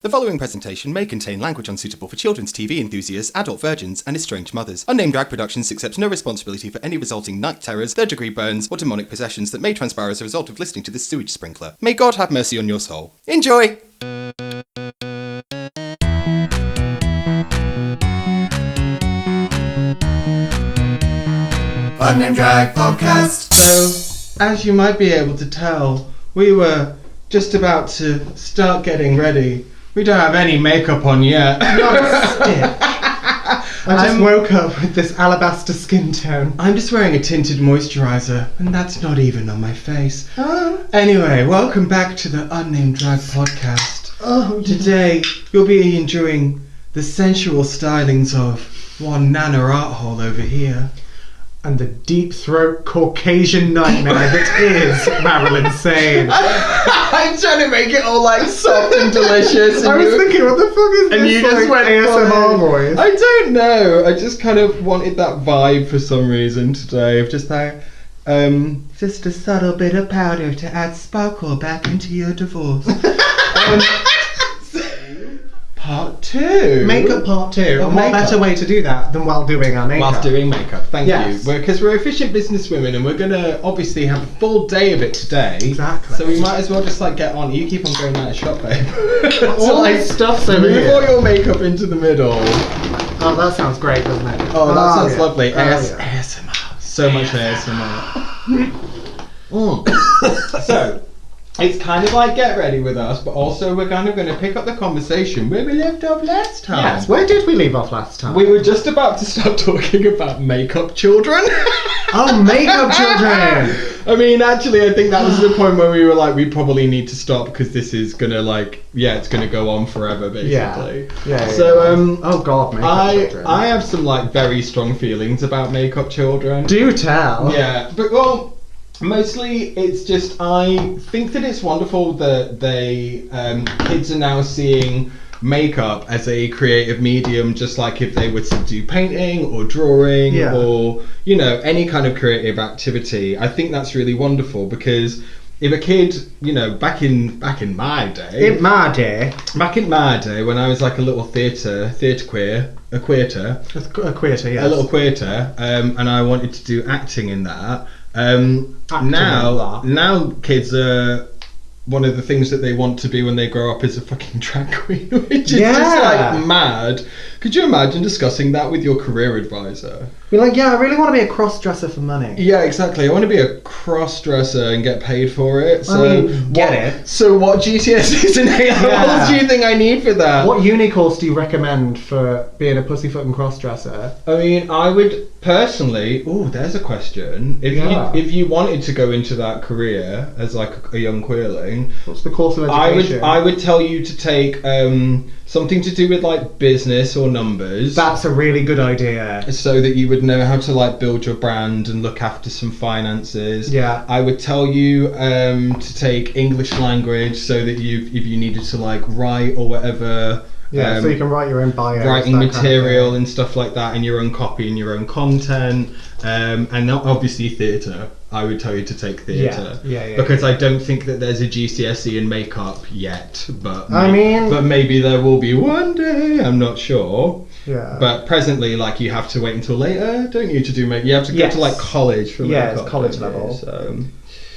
The following presentation may contain language unsuitable for children's TV enthusiasts, adult virgins, and estranged mothers. Unnamed Drag Productions accepts no responsibility for any resulting night terrors, third-degree burns, or demonic possessions that may transpire as a result of listening to this sewage sprinkler. May God have mercy on your soul. Enjoy! Unnamed Drag Podcast. So, as you might be able to tell, we were just about to start getting ready. We don't have any makeup on yet. Not a stitch. I just woke up with this alabaster skin tone. I'm just wearing a tinted moisturiser, and that's not even on my face. Oh. Anyway, welcome back to the Unnamed Drag Podcast. Oh, Today, you'll be enjoying the sensual stylings of one Nana art hole over here. and the deep throat Caucasian nightmare that is Marilyn Sane. I'm trying to make it all like soft and delicious. I was thinking, what the fuck is this? And you just went ASMR voice. I don't know. I just kind of wanted that vibe for some reason today. Of just like, just a subtle bit of powder to add sparkle back into your divorce. Part 2. Makeup part 2. And what makeup. better way to do that than while doing our makeup? Whilst doing makeup, thank Yes. you. Because we're efficient businesswomen and we're going to obviously have a full day of it today. Exactly. So we might as well just like get on. You keep on going out of shop, babe. All this stuff's over move here. all your makeup into the middle. Oh, that sounds great, doesn't it? Oh, that sounds yeah. lovely. Oh, yeah. ASMR. So much ASMR. So, it's kind of like get ready with us, but also we're kind of going to pick up the conversation where we left off last time. Yes, where did we leave off last time? We were just about to start talking about makeup children. Oh, makeup children! I mean, actually, I think that was the point where we were like, we probably need to stop because this is going to like, it's going to go on forever, basically. Yeah. So, oh god, makeup children. I have some like very strong feelings about makeup children. Do tell. Yeah, but well, mostly it's just I think that it's wonderful that kids are now seeing makeup as a creative medium, just like if they were to do painting or drawing or any kind of creative activity. I think that's really wonderful because if a kid, back in my day, back in my day when I was like a little theatre queer, a queerter, yes. a little queerter, and I wanted to do acting in that. Now kids are one of the things that they want to be when they grow up is a fucking drag queen, which is just like mad. Could you imagine discussing that with your career advisor? Be like, I really want to be a cross-dresser for money. Yeah, exactly. I want to be a cross-dresser and get paid for it. So it. So what GCSEs and A-levels do you think I need for that? What uni course do you recommend for being a pussyfoot and cross-dresser? I mean, I would personally... Oh, there's a question. If you wanted to go into that career as like a young queerling... What's the course of education? I would tell you to take something to do with like business or numbers. That's a really good idea. So that you would know how to like build your brand and look after some finances. Yeah. I would tell you to take English language so that if you needed to like write or whatever. Yeah, so you can write your own bio. Writing material and stuff like that, and your own copy and your own content. And not obviously theatre. I would tell you to take theatre. Yeah. Because I don't think that there's a GCSE in makeup yet. But maybe there will be one day. I'm not sure. Yeah. But presently, like, you have to wait until later, don't you, to do makeup? You have to go to like college for makeup. Yeah, it's college level. So.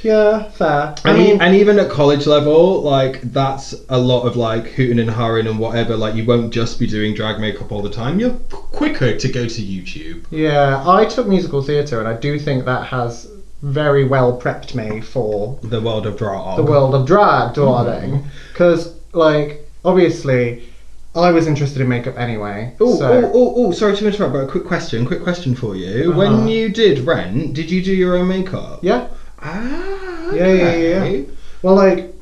Yeah, fair. And even at college level, like, that's a lot of like hooting and harring and whatever. Like, you won't just be doing drag makeup all the time. You're quicker to go to YouTube. Yeah, I took musical theatre, and I do think that has very well prepped me for the world of drag. The world of drag, darling. Because, like, obviously, I was interested in makeup anyway. Sorry to interrupt, but a quick question for you. When you did Rent, did you do your own makeup? Yeah. Ah, okay. Yeah. Well, like...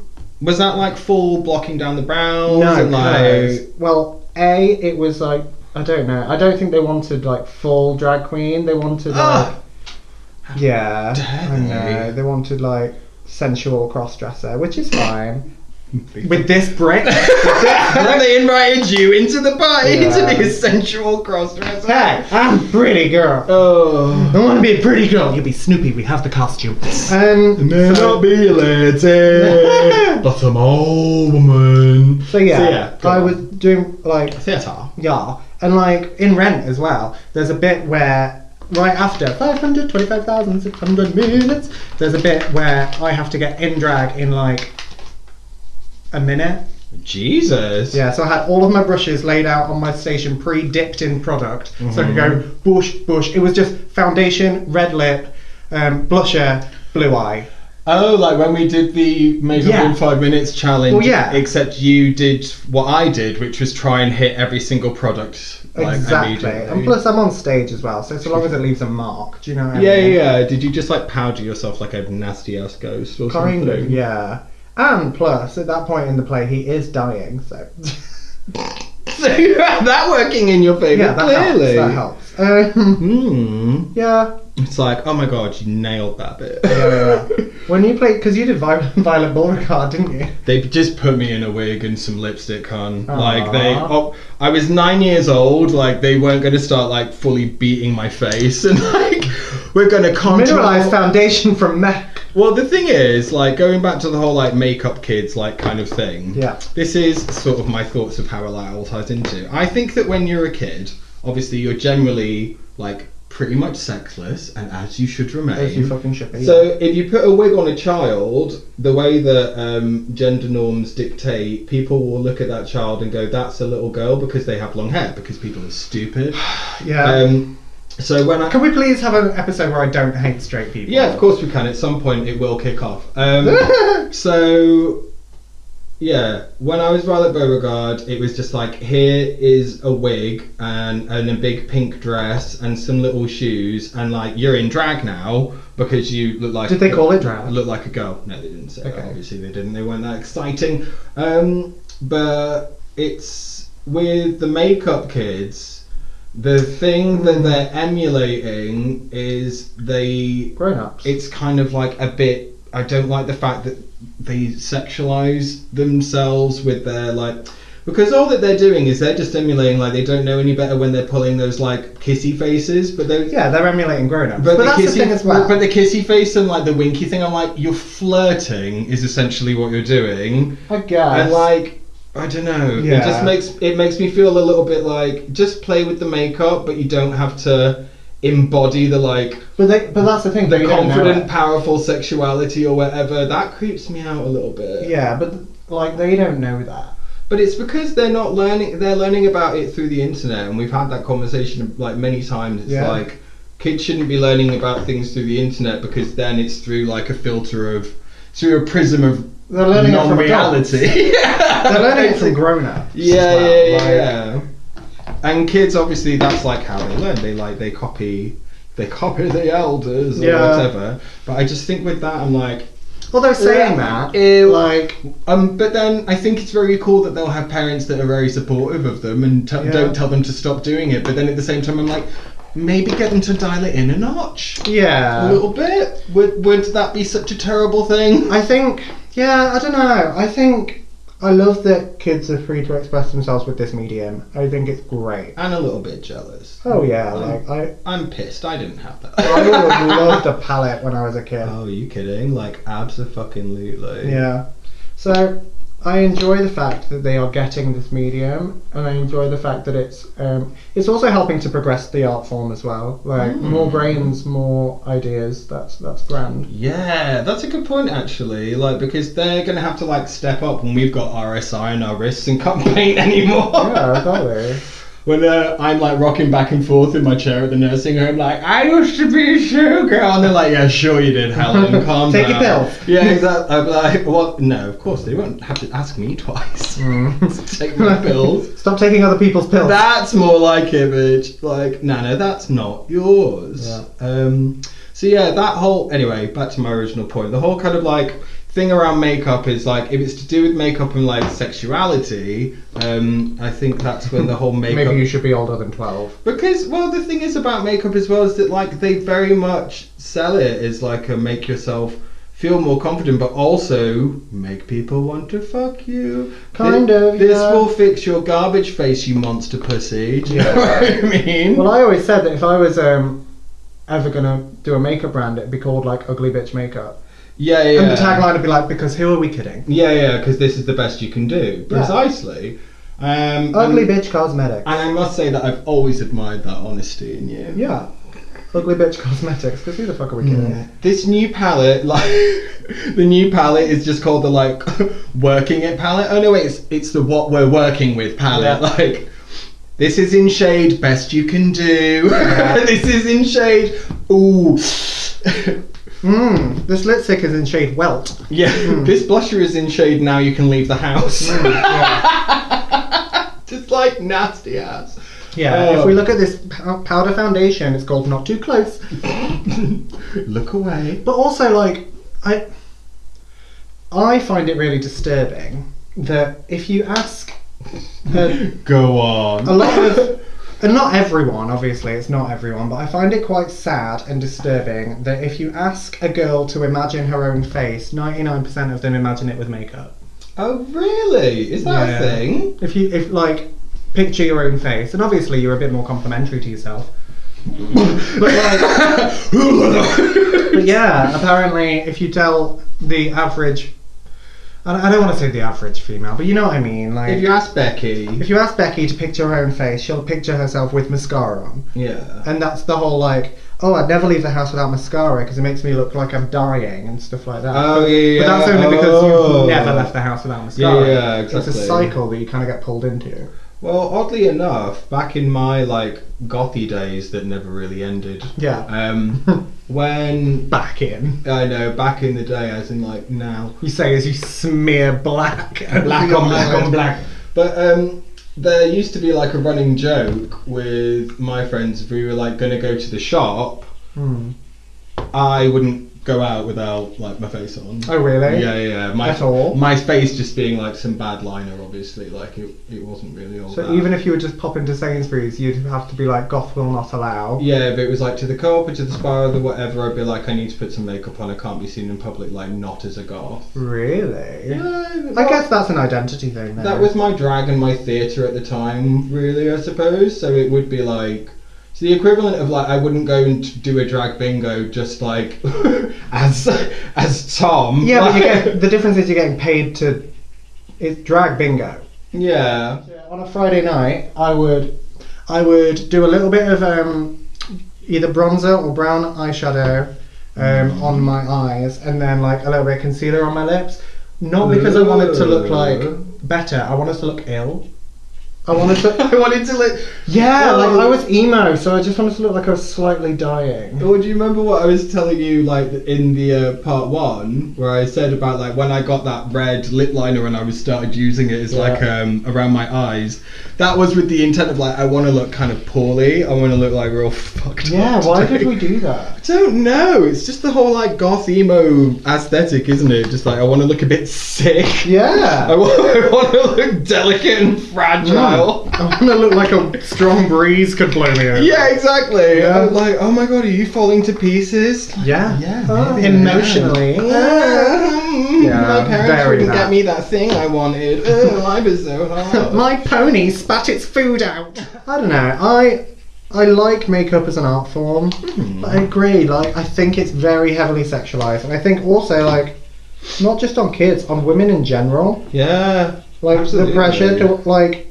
Was that, like, full blocking down the brows? No, and like... Well, it was, like... I don't know. I don't think they wanted, like, full drag queen. They wanted, like... Yeah. I know. They wanted, like, sensual cross-dresser, which is fine. With this brick. And they invited you into the party Yeah. to be a sensual cross-dresser. Hey, I'm a pretty girl. Oh. I want to be a pretty girl. You be Snoopy. We have the costume. May not be a lady, but I'm all woman. So yeah, go I on. was doing like Theatre. yeah, and like in Rent as well. There's a bit where right after 525,600 minutes, there's a bit where I have to get in drag in like a minute. Jesus. Yeah, so I had all of my brushes laid out on my station, pre-dipped in product, so I could go bush, bush. It was just foundation, red lip, blusher, blue eye. Oh, like when we did the makeup Yeah. in 5 minutes challenge. Well, yeah. Except you did what I did, which was try and hit every single product. Like, Exactly. immediately. And plus I'm on stage as well, so long as it leaves a mark, do you know what I Yeah, mean? yeah, yeah. Did you just like powder yourself like a nasty ass ghost or Kind something? of, yeah. And plus, at that point in the play, he is dying, so... So you had that working in your favour, yeah, that clearly. helps. That helps. Yeah. It's like, oh my god, you nailed that bit. Yeah. When you played, because you did Violet Beauregard, didn't you? They just put me in a wig and some lipstick on. Like Aww. I was 9 years old. Like they weren't going to start like fully beating my face and like we're going to Mineralized foundation from Mech. Well, the thing is, like going back to the whole like makeup kids like kind of thing. Yeah. This is sort of my thoughts of how it like all ties into. I think that when you're a kid, obviously you're generally like pretty much sexless, and as you should remain. As you fucking should be. So if you put a wig on a child, the way that gender norms dictate, people will look at that child and go, "That's a little girl," because they have long hair. Because people are stupid. Yeah. So when Can we please have an episode where I don't hate straight people? yeah, of course we can. At some point, it will kick off. So, yeah, when I was Violet Beauregard, it was just like, here is a wig and a big pink dress and some little shoes, and like you're in drag now because you look like. Did they call it drag? Look like a girl. No, they didn't say that. Okay. Obviously, they didn't. They weren't that exciting. But it's with the makeup kids. The thing that they're emulating is Grown-ups. it's kind of like a bit. I don't like the fact that they sexualize themselves with their like, because all that they're doing is they're just emulating, like they don't know any better when they're pulling those like kissy faces, but those. Yeah, they're emulating grown-ups. But, But that's the thing as well. But the kissy face and like the winky thing, I'm like, you're flirting is essentially what you're doing, I guess. and like. I don't know. Yeah. It just makes me feel a little bit like just play with the makeup, but you don't have to embody the like But that's the thing. the they don't know confident, it. powerful sexuality or whatever. That creeps me out a little bit. Yeah, but like they don't know that. But it's because they're not learning. They're learning about it through the internet, and we've had that conversation like many times. It's Yeah. like kids shouldn't be learning about things through the internet because then it's through like a filter of through a prism of They're learning it from adults. non-reality. They're learning it from grown-ups. Yeah, as well, yeah, like- yeah. And kids, obviously, that's like how they learn. They copy the elders or Yeah. whatever. But I just think with that, I'm like, Although saying that, Ew. like, but then I think it's very cool that they'll have parents that are very supportive of them and Yeah. don't tell them to stop doing it. But then at the same time, I'm like, maybe get them to dial it in a notch. yeah. A little bit. Would that be such a terrible thing? I think, yeah, I don't know. I think I love that kids are free to express themselves with this medium. I think it's great. And a little bit jealous. Oh yeah, like I'm pissed. I didn't have that. I would have loved a palette when I was a kid. Oh, are you kidding? Like, abso-fucking-lutely. Yeah. So I enjoy the fact that they are getting this medium, and I enjoy the fact that it's also helping to progress the art form as well. Like more brains, more ideas. That's grand. Yeah, that's a good point, actually. Like, because they're going to have to, like, step up when we've got RSI on our wrists and can't paint anymore. Yeah, totally. When I'm like rocking back and forth in my chair at the nursing home, like, I used to be a showgirl, and they're like, yeah, sure you did, Helen, calm Take down. your pills. Yeah, exactly. I'm like, well, no, of course they won't have to ask me twice to take my pills. Stop taking other people's pills. That's more like it, bitch. Like, no, that's not yours. Yeah. So yeah, that whole, anyway, back to my original point. The whole kind of like thing around makeup is like, if it's to do with makeup and like sexuality, I think that's when the whole makeup. Maybe you should be older than 12. Because, well, the thing is about makeup as well is that like they very much sell it as like a make yourself feel more confident, but also make people want to fuck you. This yeah. will fix your garbage face, you monster pussy. Do you know what I mean? Well, I always said that if I was ever gonna do a makeup brand, it'd be called like Ugly Bitch Makeup. Yeah, yeah. And the tagline would be like, because who are we kidding? Yeah, because this is the best you can do. Precisely. Ugly Bitch Cosmetics. And I must say that I've always admired that honesty in you. Yeah. Ugly Bitch Cosmetics, because who the fuck are we kidding? This new palette, like, the new palette is just called the, like, working it palette. Oh no, wait, it's the what we're working with palette. Yeah. Like, this is in shade best you can do. Yeah. This is in shade, ooh. This lipstick is in shade Welt. Yeah, this blusher is in shade now you can leave the house. Just like nasty ass. Yeah, if we look at this powder foundation, it's called Not Too Close. Look away. But also, like, I find it really disturbing that if you ask Go on. a lot of, and not everyone, obviously, it's not everyone, but I find it quite sad and disturbing that if you ask a girl to imagine her own face, 99% of them imagine it with makeup. Oh really? Is that a thing? If like, picture your own face, and obviously you're a bit more complimentary to yourself. But like, but yeah, apparently if you tell the average, I don't want to say the average female, but you know what I mean. Like, If you ask Becky. if you ask Becky to picture her own face, she'll picture herself with mascara on. Yeah. And that's the whole like, oh, I'd never leave the house without mascara because it makes me look like I'm dying and stuff like that. Oh, yeah. But that's only because you've never left the house without mascara. Yeah, exactly. It's a cycle that you kind of get pulled into. Well, oddly enough, back in my like gothy days that never really ended. Yeah. When Back in. I know, back in the day, as in like now. You say as you smear black. Black on black on black. But there used to be like a running joke with my friends. If we were like going to go to the shop, I wouldn't go out without like my face on. Oh really? Yeah. At all? My face just being like some bad liner, obviously. Like it wasn't really all So that. even if you would just pop into Sainsbury's, you'd have to be like, goth will not allow. Yeah, if it was like to the Co-op or to the Spar or the whatever, I'd be like, I need to put some makeup on. I can't be seen in public, like not as a goth. Really? Yeah, I guess that's an identity thing then. that was my drag and my theatre at the time, really, I suppose. So it would be like, so the equivalent of like, I wouldn't go and do a drag bingo just like as Tom. Yeah, like, but you get, the difference is you're getting paid to. It's drag bingo. Yeah. On a Friday night, I would do a little bit of either bronzer or brown eyeshadow on my eyes, and then like a little bit of concealer on my lips. Not because I wanted to look like better. I wanted to look ill. I wanted to look. Yeah, like I was emo, so I just wanted to look like I was slightly dying. Or do you remember what I was telling you, like in the part one, where I said about like when I got that red lip liner and I was started using it as like around my eyes? That was with the intent of like I want to look kind of poorly. I want to look like real fucked up. Yeah, why today. did we do that? I don't know. It's just the whole like goth emo aesthetic, isn't it? Just like I want to look a bit sick. Yeah. I want to look delicate and fragile. I want to look like a strong breeze could blow me over. Yeah, exactly. Yeah. I'm like, oh my god, are you falling to pieces? Yeah. Yeah, Oh, maybe. emotionally. My parents very wouldn't that. get me that thing I wanted. Life is so hard. My pony spat its food out. I don't know. I like makeup as an art form, but I agree. Like, I think it's very heavily sexualized, and I think also like, not just on kids, on women in general. Yeah. Like Absolutely. the pressure to like,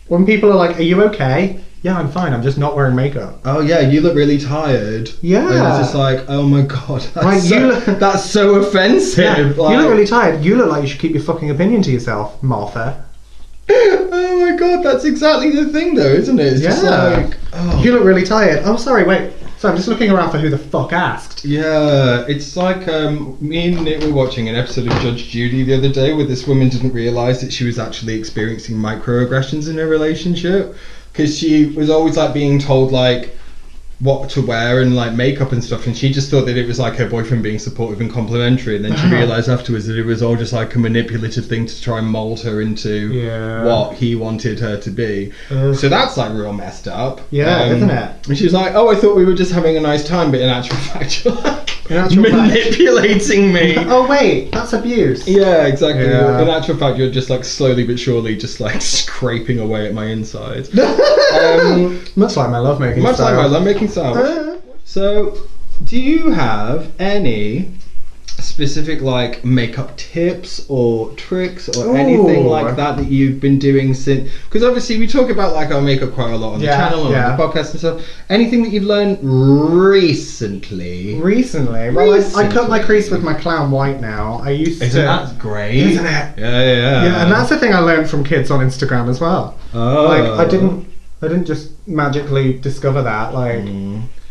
when people are like, "Are you okay?" Yeah, I'm fine. I'm just not wearing makeup. Oh yeah, you look really tired. Yeah. And it's just like, oh my god, that's, Like, so, you look- that's so offensive. Yeah, Like, you look really tired. You look like you should keep your fucking opinion to yourself, Martha. oh my god, that's exactly the thing though, isn't it? It's just like, oh. You look really tired. Oh, sorry, wait. So I'm just looking around for who the fuck asked. Yeah, it's like me and Nick were watching an episode of Judge Judy the other day where this woman didn't realise that she was actually experiencing microaggressions in her relationship because she was always like being told like what to wear and like makeup and stuff, and she just thought that it was like her boyfriend being supportive and complimentary, and then she realised afterwards that it was all just like a manipulative thing to try and mould her into what he wanted her to be. So that's like real messed up. Yeah, isn't it? And she was like, oh, I thought we were just having a nice time, but in actual fact you're like In actual fact- manipulating me. Oh wait, that's abuse. Yeah, exactly. Yeah. In actual fact, you're just like slowly but surely just like scraping away at my insides. Much like my lovemaking Much style. like my lovemaking style. So, do you have any specific like makeup tips or tricks or anything Ooh. like that you've been doing since? Because obviously we talk about like our makeup quite a lot on the channel and on the podcast and stuff. Anything that you've learned recently? Recently? Well, I cut my crease with my clown white now. I used Isn't to. that great? Isn't it? Yeah. Yeah, and that's the thing I learned from kids on Instagram as well. Oh. Like, I didn't just magically discover that. Like,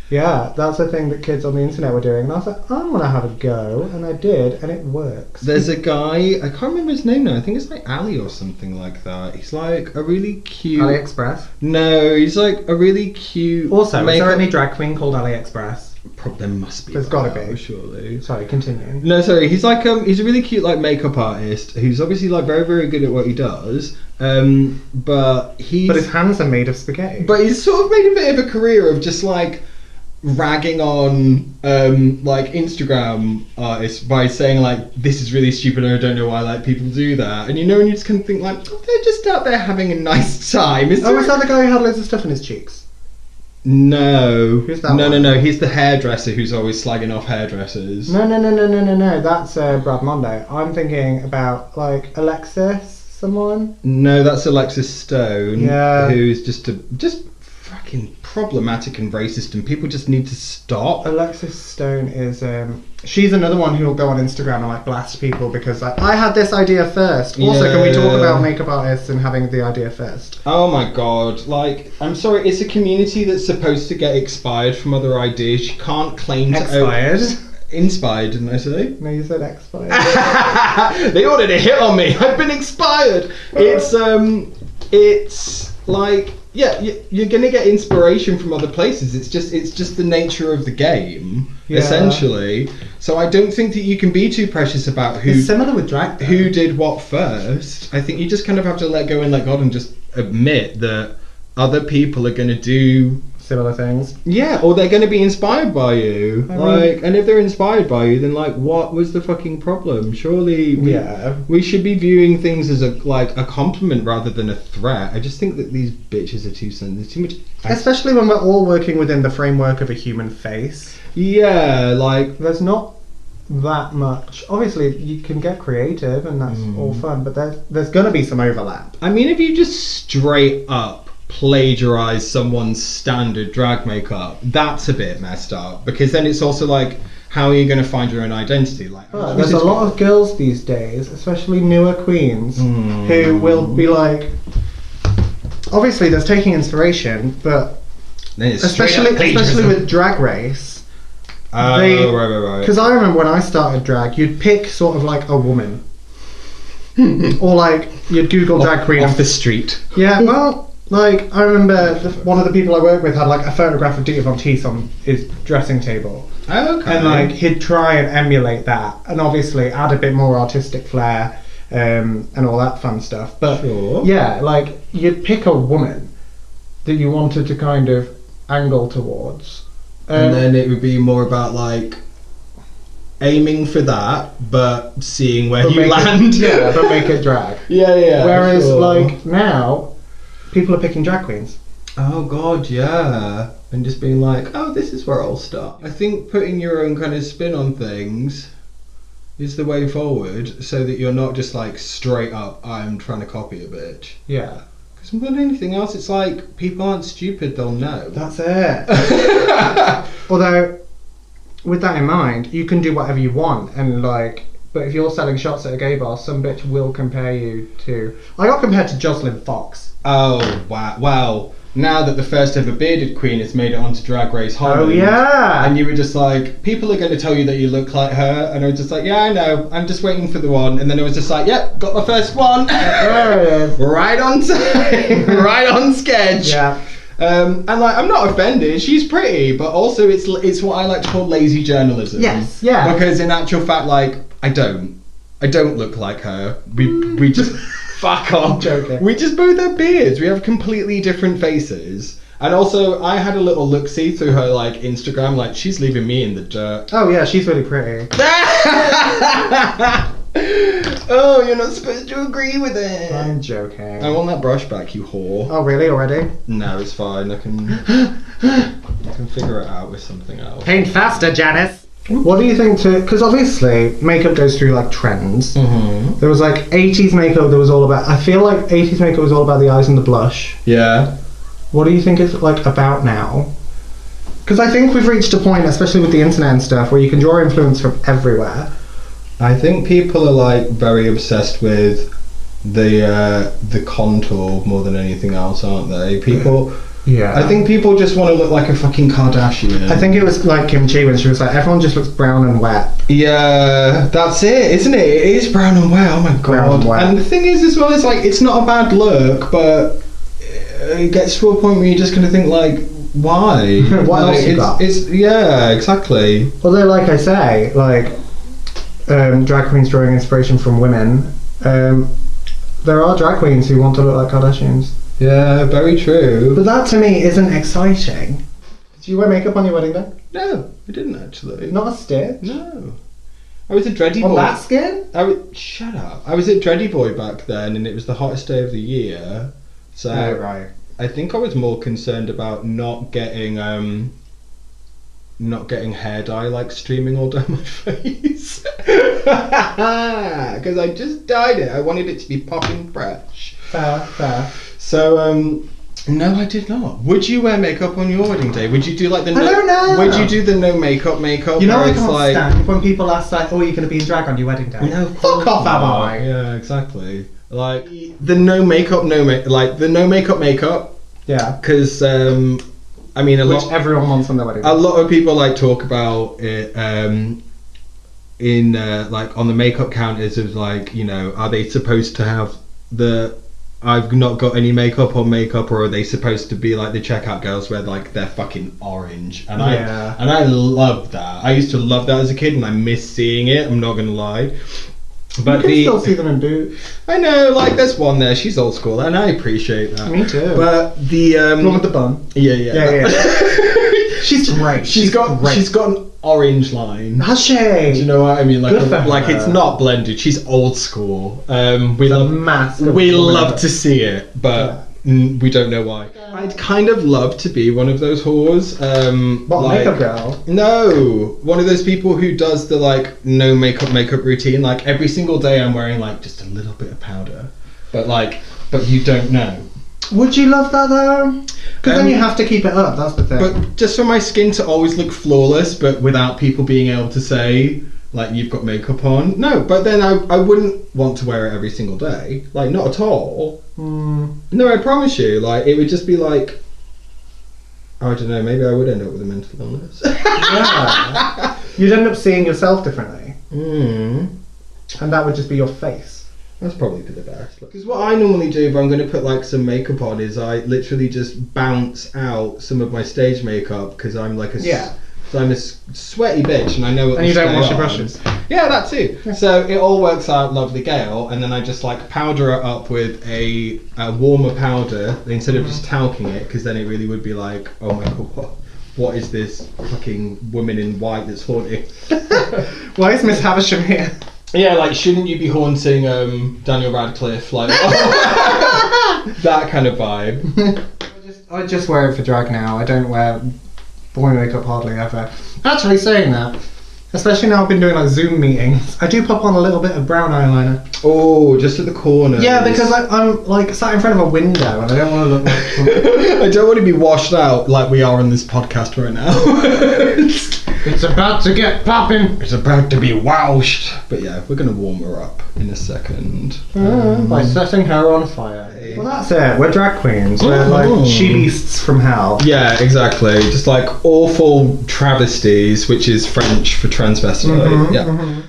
yeah, that's the thing that kids on the internet were doing. And I was like, I want to have a go, and I did, and it works. There's a guy, I can't remember his name now, I think it's like Ali or something like that. He's like a really cute... AliExpress? No, he's like a really cute... Also, is makeup... there any drag queen called AliExpress? There must be. There's gotta now, be. surely. Sorry, continue. No, sorry, he's like he's a really cute like makeup artist who's obviously like very, very good at what he does. But his hands are made of spaghetti. But he's sort of made a bit of a career of just like ragging on like Instagram artists by saying like this is really stupid and I don't know why like people do that, and you know, and you just kind of think like, oh, they're just out there having a nice time. Is that the guy who had loads of stuff in his cheeks? No. Who's that No, one? no. He's the hairdresser who's always slagging off hairdressers. No. That's Brad Mondo. I'm thinking about like Alexis, someone. No, that's Alexis Stone. Yeah. Who's just fucking problematic and racist, and people just need to stop. Alexis Stone is she's another one who'll go on Instagram and like blast people because like, I had this idea first. Also, can we talk about makeup artists and having the idea first? Oh my god, like, I'm sorry, it's a community that's supposed to get expired from other ideas. You can't claim Expired? Inspired, didn't I say? No, you said expired. They ordered a hit on me. I've been expired. It's like, yeah, you're gonna get inspiration from other places. It's just the nature of the game, essentially. So I don't think that you can be too precious about who. It's similar with drag. Who did what first? I think you just kind of have to let go and let God and just admit that other people are gonna do similar things. Yeah, or they're going to be inspired by you. And if they're inspired by you, then like, what was the fucking problem? Surely we should be viewing things as a compliment rather than a threat. I just think that these bitches are too sensitive, too much. Especially when we're all working within the framework of a human face. Yeah, like there's not that much. Obviously, you can get creative and that's all fun, but there's going to be some overlap. I mean, if you just straight up plagiarize someone's standard drag makeup, that's a bit messed up, because then it's also like, how are you going to find your own identity? Like, there's a lot of girls these days, especially newer queens, who will be like, obviously there's taking inspiration, but then it's especially with Drag Race, right. Because I remember when I started drag, you'd pick sort of like a woman or like you'd Google drag queen off the street. Yeah, well, like, I remember one of the people I worked with had like a photograph of Dita Von Teese on his dressing table. Oh, okay. And like he'd try and emulate that, and obviously add a bit more artistic flair, and all that fun stuff. But yeah, like you'd pick a woman that you wanted to kind of angle towards, and then it would be more about like aiming for that, but seeing where you land. But make it drag. Yeah. Whereas like now, people are picking drag queens. Oh god, yeah. And just being like, oh, this is where I'll start. I think putting your own kind of spin on things is the way forward, so that you're not just like straight up, I'm trying to copy a bitch. Yeah. Because more than anything else, it's like, people aren't stupid, they'll know. That's it. Although, with that in mind, you can do whatever you want, and like, but if you're selling shots at a gay bar, some bitch will compare you to... I got compared to Jocelyn Fox. Oh, wow. Well, now that the first ever bearded queen has made it onto Drag Race Holland. Oh, yeah. And you were just like, people are going to tell you that you look like her. And I was just like, yeah, I know. I'm just waiting for the one. And then I was just like, yep, got my first one. There it is. Right on time. Right on sketch. Yeah. And like, I'm not offended. She's pretty, but also it's what I like to call lazy journalism. Yes. Yeah. Because in actual fact, like, I don't look like her. We just fuck off. Joking. We just both have beards. We have completely different faces. And also, I had a little look-see through her like Instagram, like she's leaving me in the dirt. Oh yeah, she's really pretty. Oh, you're not supposed to agree with it. I'm joking. I want that brush back, you whore. Oh really? Already? No, it's fine. I can figure it out with something else. Paint faster, Janice. What do you think because obviously makeup goes through like trends. Mm-hmm. There was like 80s makeup that was all about, I feel like 80s makeup was all about the eyes and the blush. Yeah. What do you think it's like about now? Because I think we've reached a point, especially with the internet and stuff, where you can draw influence from everywhere. I think people are like very obsessed with the contour more than anything else, aren't they? People. Yeah. I think people just want to look like a fucking Kardashian. I think it was like Kim Chi when she was like, everyone just looks brown and wet. Yeah, that's it, isn't it? It is brown and wet. Oh my god. Brown and wet. And the thing is, as well, it's like it's not a bad look, but it gets to a point where you're just gonna think like, why? What like, else you got? It's yeah, exactly. Although, like I say, like drag queens drawing inspiration from women, there are drag queens who want to look like Kardashians. Yeah, very true. But that to me isn't exciting. Did you wear makeup on your wedding day? No, I didn't actually. Not a stitch? No. I was a dready On boy. that skin? Shut up. I was a dready boy back then, and it was the hottest day of the year. So Oh, right. I think I was more concerned about not getting hair dye like streaming all down my face. Because I just dyed it. I wanted it to be popping fresh. Fair. So no, I did not. Would you wear makeup on your wedding day? Would you do like the I don't know. Would you do the no makeup? You know where I it's can't like, stand when people ask like, oh, you're going to be in drag on your wedding day? No, fuck off, am I? Yeah, exactly. Like the no makeup, like the no makeup. Yeah. Because I mean, Which everyone wants on their wedding day. a lot of people like talk about it in like on the makeup counters of like, you know, are they supposed to have the I've not got any makeup on makeup, or are they supposed to be like the checkout girls where like they're fucking orange? And I love that. I used to love that as a kid, and I miss seeing it. I'm not gonna lie. But you can still see them in boots. I know, like there's one there. She's old school, and I appreciate that. Me too. But the The one with the bun. yeah. She's great. She's got an orange line. Has she? Do you know what I mean? Like, Good for like her. it's not blended. She's old school. We love to see it, but we don't know why. I'd kind of love to be one of those whores. What, like, makeup girl? No, one of those people who does the like no makeup routine. Like every single day, I'm wearing like just a little bit of powder, but you don't know. Would you love that though? Because then you have to keep it up, that's the thing. But just for my skin to always look flawless, but without people being able to say, like, you've got makeup on. No, but then I wouldn't want to wear it every single day. Like, not at all. No, I promise you. Like, it would just be like, I don't know, maybe I would end up with a mental illness. Yeah. You'd end up seeing yourself differently. And that would just be your face. that's probably for the best. Because what I normally do if I'm going to put like some makeup on is I literally just bounce out some of my stage makeup because I'm like I'm a sweaty bitch and I know what. And you don't wash your brushes. Yeah, that too. So it all works out lovely gale, and then I just like powder it up with a warmer powder instead of just talking it, because then it really would be like, oh my god, what is this fucking woman in white that's haunting? Why is Miss Havisham here? Yeah, like, shouldn't you be haunting Daniel Radcliffe? Like, that kind of vibe. I just wear it for drag now. I don't wear boy makeup hardly ever. Actually, saying that, especially now I've been doing like Zoom meetings, I do pop on a little bit of brown eyeliner. Oh, just at the corner. Yeah, because I'm like sat in front of a window and I don't want to look like... I don't want to be washed out like we are on this podcast right now. It's about to get popping. It's about to be washed. But yeah, we're going to warm her up in a second. By setting her on fire. Well, that's it. We're drag queens. We're like she-beasts from hell. Yeah, exactly. Just like awful travesties, which is French for transvestite.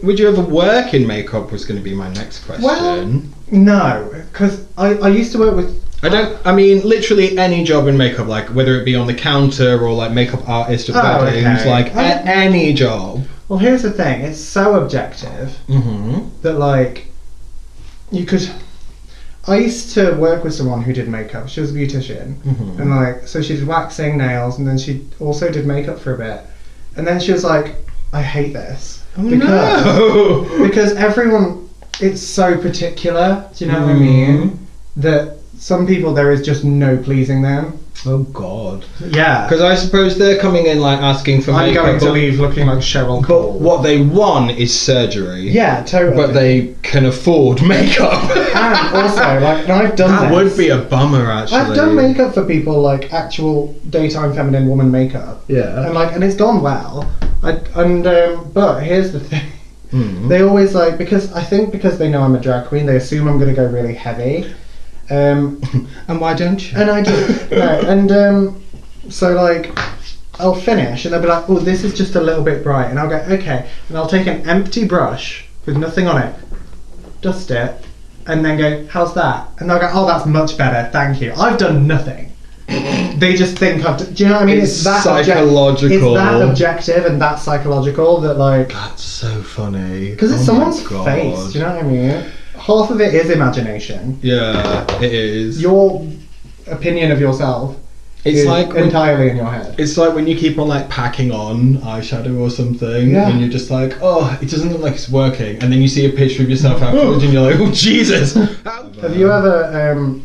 Would you ever work in makeup was going to be my next question. Well, no, because I used to work with... I mean, literally any job in makeup, like whether it be on the counter or like makeup artist at weddings, like any job. Well, here's the thing. It's so objective that like you could... I used to work with someone who did makeup. She was a beautician, and like, so she did waxing, nails, and then she also did makeup for a bit. And then she was like, "I hate this because everyone, it's so particular. Do you know what I mean? That some people there is just no pleasing them." Oh God. Yeah. Because I suppose they're coming in like asking for I'm makeup. going to leave looking like Cheryl Cole. But what they want is surgery. Yeah, totally. But they can afford makeup. And also, like, and I've done that this. would be a bummer, actually. I've done makeup for people, like actual daytime feminine woman makeup. Yeah. And it's gone well. But here's the thing. They always like, because they know I'm a drag queen, they assume I'm going to go really heavy. And why don't you? And I do. No, and so like, I'll finish and they'll be like, "Oh, this is just a little bit bright," and I'll go, "Okay," and I'll take an empty brush with nothing on it, dust it, and then go, "How's that?" And they'll go, "Oh, that's much better, thank you." I've done nothing. They just think do you know what I mean? It's that psychological. It's that objective and that psychological that like. That's so funny. Because it's someone's face. Do you know what I mean? Half of it is imagination. Yeah, it is. Your opinion of yourself is like entirely in your head. It's like when you keep on like packing on eyeshadow or something, and you're just like, "Oh, it doesn't look like it's working," and then you see a picture of yourself afterwards, and you're like, "Oh Jesus!" Have you ever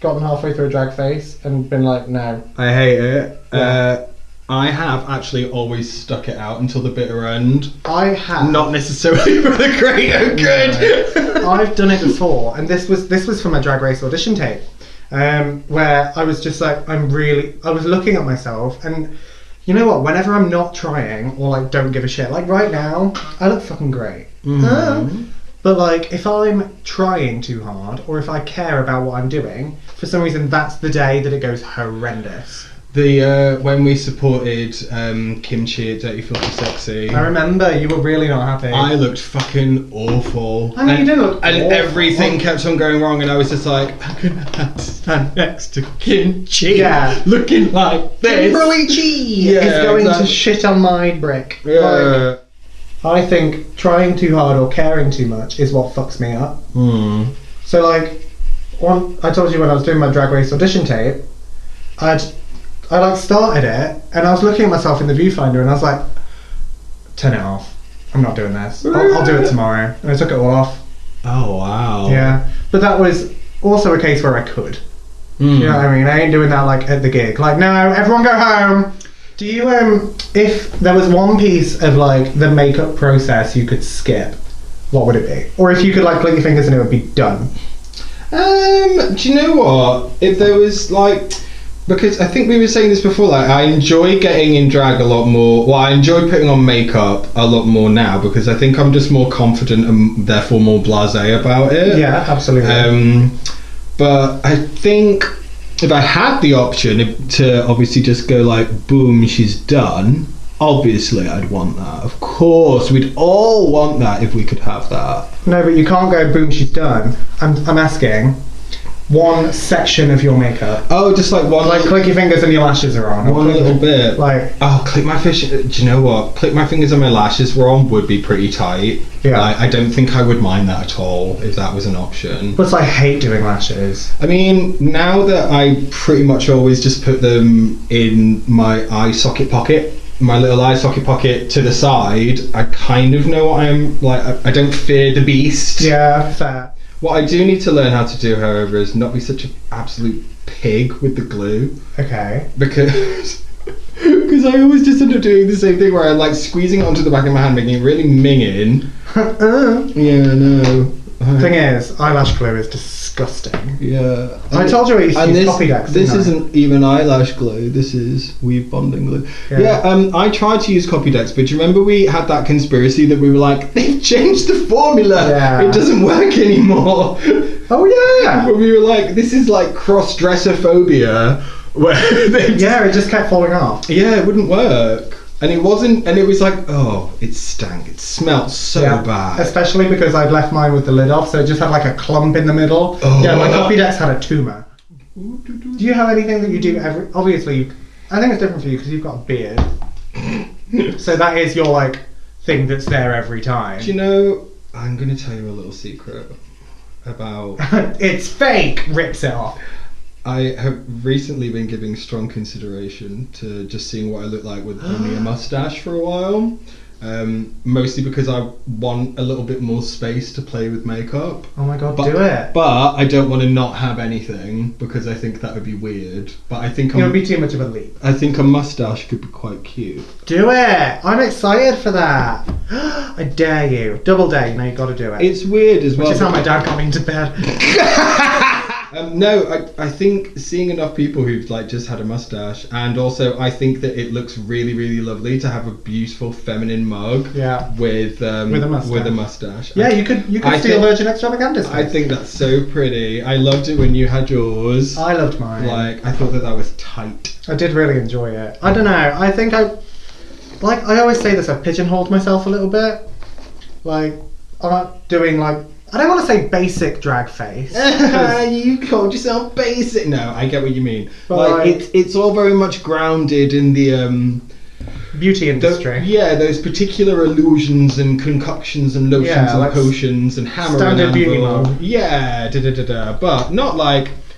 gotten halfway through a drag face and been like, "No, I hate it"? Yeah. I have actually always stuck it out until the bitter end. I have. Not necessarily for the greater good. No. I've done it before, and this was from a Drag Race audition tape, where I was just like, I was looking at myself, and you know what? Whenever I'm not trying or like don't give a shit, like right now, I look fucking great. But like, if I'm trying too hard, or if I care about what I'm doing, for some reason that's the day that it goes horrendous. When we supported Kimchi at Dirty Filthy Sexy, I remember you were really not happy. I looked fucking awful. I mean, you didn't look and awful. Everything kept on going wrong, and I was just like, I'm gonna have to stand next to Kimchi, looking like this. Kimberly G is going to shit on my brick. Yeah. Like, I think trying too hard or caring too much is what fucks me up. So like, I told you when I was doing my Drag Race audition tape, I like started it and I was looking at myself in the viewfinder and I was like, turn it off. I'm not doing this. I'll do it tomorrow. And I took it all off. Oh wow. Yeah. But that was also a case where I could. You know what I mean? I ain't doing that like at the gig. Like, no, everyone go home. Do you if there was one piece of like the makeup process you could skip, what would it be? Or if you could like click your fingers and it would be done? Do you know what? If there was like, because I think we were saying this before, like I enjoy getting in drag a lot more. Well, I enjoy putting on makeup a lot more now because I think I'm just more confident and therefore more blasé about it. Yeah, absolutely. But I think if I had the option to obviously just go like, boom, she's done, obviously I'd want that. Of course, we'd all want that if we could have that. No, but you can't go, boom, she's done. I'm asking, one section of your makeup. Oh, just like one. Like click your fingers and your lashes are on. One little bit. Like, oh, click my fish. Do you know what? Click my fingers and my lashes were on would be pretty tight. Yeah. I don't think I would mind that at all if that was an option. but I hate doing lashes. I mean, now that I pretty much always just put them in my eye socket pocket, my little eye socket pocket to the side, I kind of know what I'm like. I don't fear the beast. Yeah, fair. What I do need to learn how to do, however, is not be such an absolute pig with the glue. Okay. Because I always just end up doing the same thing where I'm like squeezing it onto the back of my hand, making it really minging. Yeah, no. Thing is, eyelash glue is disgusting. Yeah. I told you I used to use copy decks. This isn't even eyelash glue. This is weave bonding glue. Yeah. I tried to use copy decks, but do you remember we had that conspiracy that we were like, they've changed the formula. Yeah. It doesn't work anymore. Oh yeah. But we were like, this is like cross-dressophobia, where they it just kept falling off. Yeah, it wouldn't work. And it wasn't, and it was like, oh, it stank. It smelled so bad. Especially because I'd left mine with the lid off, so it just had like a clump in the middle. Oh. Yeah, my copy decks had a tumour. Do you have anything that you do obviously, I think it's different for you because you've got a beard. So that is your like thing that's there every time. Do you know, I'm going to tell you a little secret. about. It's fake. Rips it off. I have recently been giving strong consideration to just seeing what I look like with only a mustache for a while. Mostly because I want a little bit more space to play with makeup. Oh my god, do it. But I don't want to not have anything because I think that would be weird. But I think It would be too much of a leap. I think a mustache could be quite cute. Do it. I'm excited for that. I dare you. Double dare. You gotta do it. It's weird as well. Which is how my dad got me into bed. No, I think seeing enough people who've like just had a mustache, and also I think that it looks really, really lovely to have a beautiful feminine mug. Yeah. With a mustache. Yeah, you could steal Virgin Extravaganza. I think that's so pretty. I loved it when you had yours. I loved mine. Like, I thought that was tight. I did really enjoy it. I don't know. I think I always say this. I've pigeonholed myself a little bit. Like, I'm not doing like. I don't want to say basic drag face. You called yourself basic. No, I get what you mean. But it's all very much grounded in the beauty industry. Those particular illusions and concoctions and lotions and like potions and hammer standard and beauty anvil. mode. Yeah, but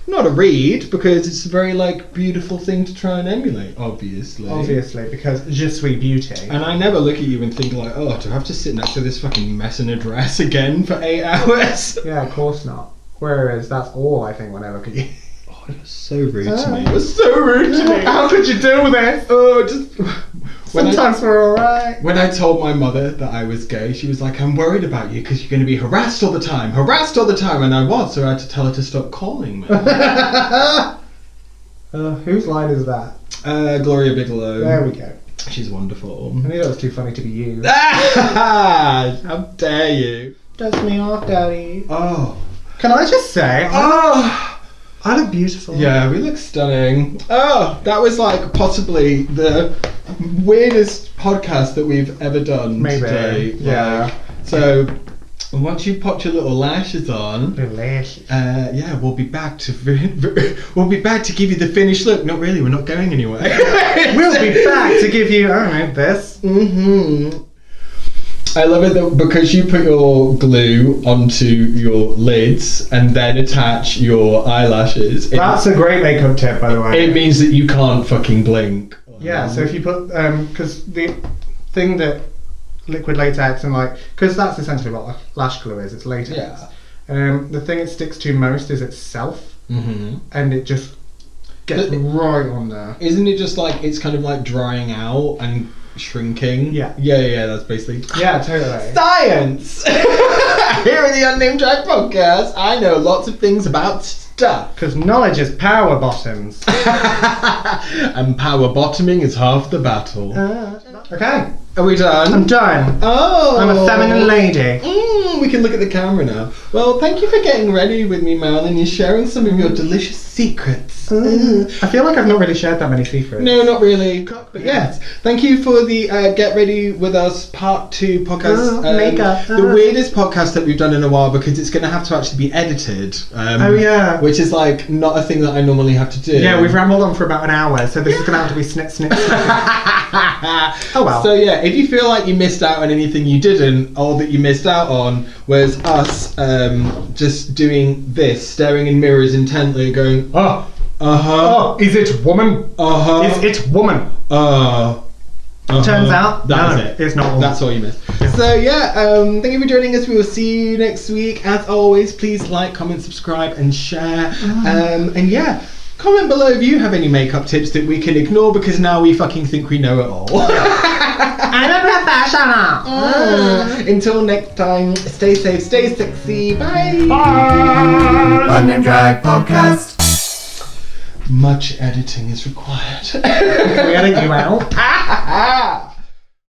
not a read, because it's a very like beautiful thing to try and emulate. Obviously, because je suis beauty. And I never look at you and think like, oh, do I have to sit next to this fucking mess in a dress again for 8 hours? Yeah, of course not. Whereas that's all I think when I look at you. Oh, it was so rude to me. It was so rude to me. How could you do this? Oh, just... Sometimes we're alright. When I told my mother that I was gay, she was like, I'm worried about you because you're going to be harassed all the time. And I was, so I had to tell her to stop calling me. Whose line is that? Gloria Bigelow. There we go. She's wonderful. I knew that was too funny to be you. How dare you? Dust me off, daddy. Oh. Can I just say... I look beautiful. Yeah, we look stunning. Oh, that was like possibly the weirdest podcast that we've ever done. Maybe. Today. Yeah. So once you've popped your little lashes on, Lashes. we'll be back to give you the finished look. Not really. We're not going anywhere. We'll be back to give you, I don't know, this. Mm-hmm. I love it that because you put your glue onto your lids and then attach your eyelashes. That's a great makeup tip, by the way. It means that you can't fucking blink. Yeah, so if you put, because the thing that liquid latex and because that's essentially what lash glue is, it's latex. Yeah. The thing it sticks to most is itself, and it just gets right on there. Isn't it just like, it's kind of like drying out and shrinking? Yeah, that's basically... Yeah, totally. Science! Here in the Unnamed Drag Podcast, I know lots of things about stuff. Because knowledge is power bottoms. And power bottoming is half the battle. Okay. Are we done? I'm done. Oh. I'm a feminine lady. We can look at the camera now. Well, thank you for getting ready with me, Marilyn. You're sharing some of your delicious secrets. I feel like I've not really shared that many secrets. No, not really. But yes, thank you for the Get Ready With Us Part 2 podcast. Makeup. The weirdest podcast that we've done in a while, because it's going to have to actually be edited. Which is like not a thing that I normally have to do. Yeah, we've rambled on for about an hour, so this is going to have to be snip, snip, snip. Oh well. So yeah, if you feel like you missed out on anything you didn't, all that you missed out on was us just doing this, staring in mirrors intently, going, is it woman? Is it woman? Turns out, it's not woman. That's all you missed. Yeah. So yeah, thank you for joining us. We will see you next week. As always, please like, comment, subscribe, and share. And yeah, comment below if you have any makeup tips that we can ignore, because now we fucking think we know it all. I'm a professional. Until next time, stay safe, stay sexy. Bye. Bye. Unnamed Drag Podcast. Much editing is required. Can we edit you out?